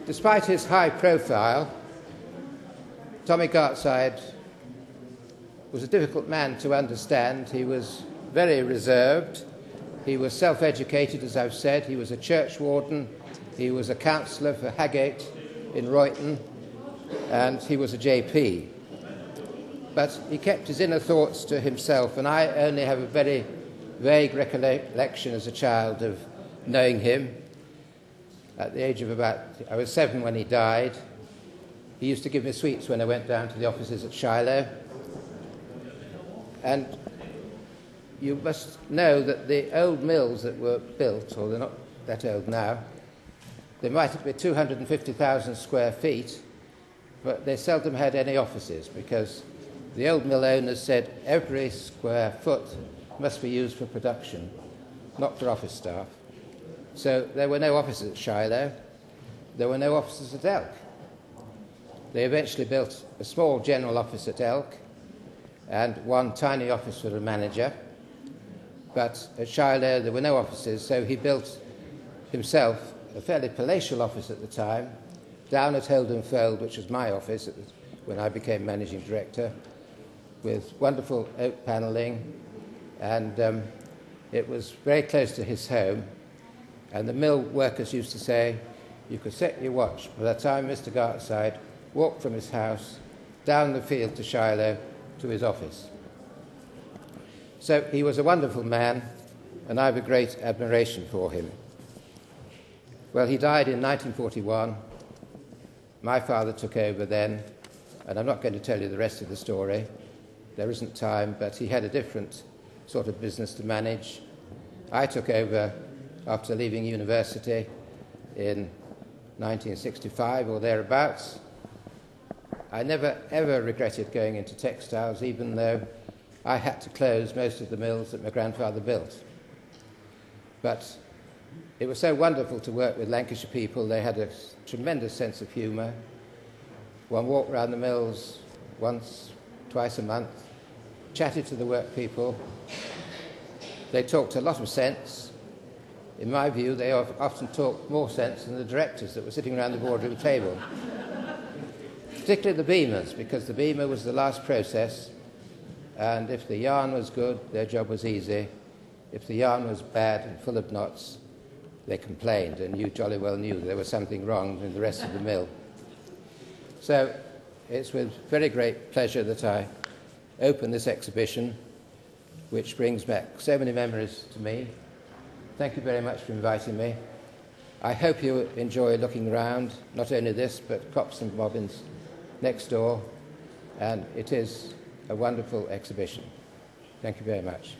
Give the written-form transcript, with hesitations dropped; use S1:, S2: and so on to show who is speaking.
S1: Despite his high profile, Tommy Gartside was a difficult man to understand. He was very reserved. He was self-educated, as I've said. He was a church warden. He was a councillor for Hagate in Royton, and he was a JP. But he kept his inner thoughts to himself, and I only have a very vague recollection as a child of knowing him. At the age of I was 7 when he died. He used to give me sweets when I went down to the offices at Shiloh. And you must know that the old mills that were built, or they're not that old now, they might be 250,000 square feet, but they seldom had any offices because the old mill owners said every square foot must be used for production, not for office staff. So there were no offices at Shiloh. There were no offices at Elk. They eventually built a small general office at Elk and one tiny office for the manager. But at Shiloh there were no offices, so he built himself a fairly palatial office at the time, down at Oldham Fold, which was my office when I became managing director, with wonderful oak panelling, and it was very close to his home. And the mill workers used to say, you could set your watch by the time Mr. Gartside walked from his house down the field to Shiloh to his office. So he was a wonderful man, and I have a great admiration for him. Well, he died in 1941. My father took over then, and I'm not going to tell you the rest of the story. There isn't time, but he had a different sort of business to manage. I took over after leaving university in 1965 or thereabouts. I never, ever regretted going into textiles, even though I had to close most of the mills that my grandfather built. But it was so wonderful to work with Lancashire people. They had a tremendous sense of humour. One walked around the mills once, twice a month, chatted to the work people. They talked a lot of sense. In my view, they often talked more sense than the directors that were sitting around the boardroom table. Particularly the beamers, because the beamer was the last process, and if the yarn was good, their job was easy. If the yarn was bad and full of knots, they complained, and you jolly well knew there was something wrong in the rest of the mill. So it's with very great pleasure that I open this exhibition, which brings back so many memories to me. Thank you very much for inviting me. I hope you enjoy looking around, not only this, but Cops and Bobbins next door, and it is a wonderful exhibition. Thank you very much.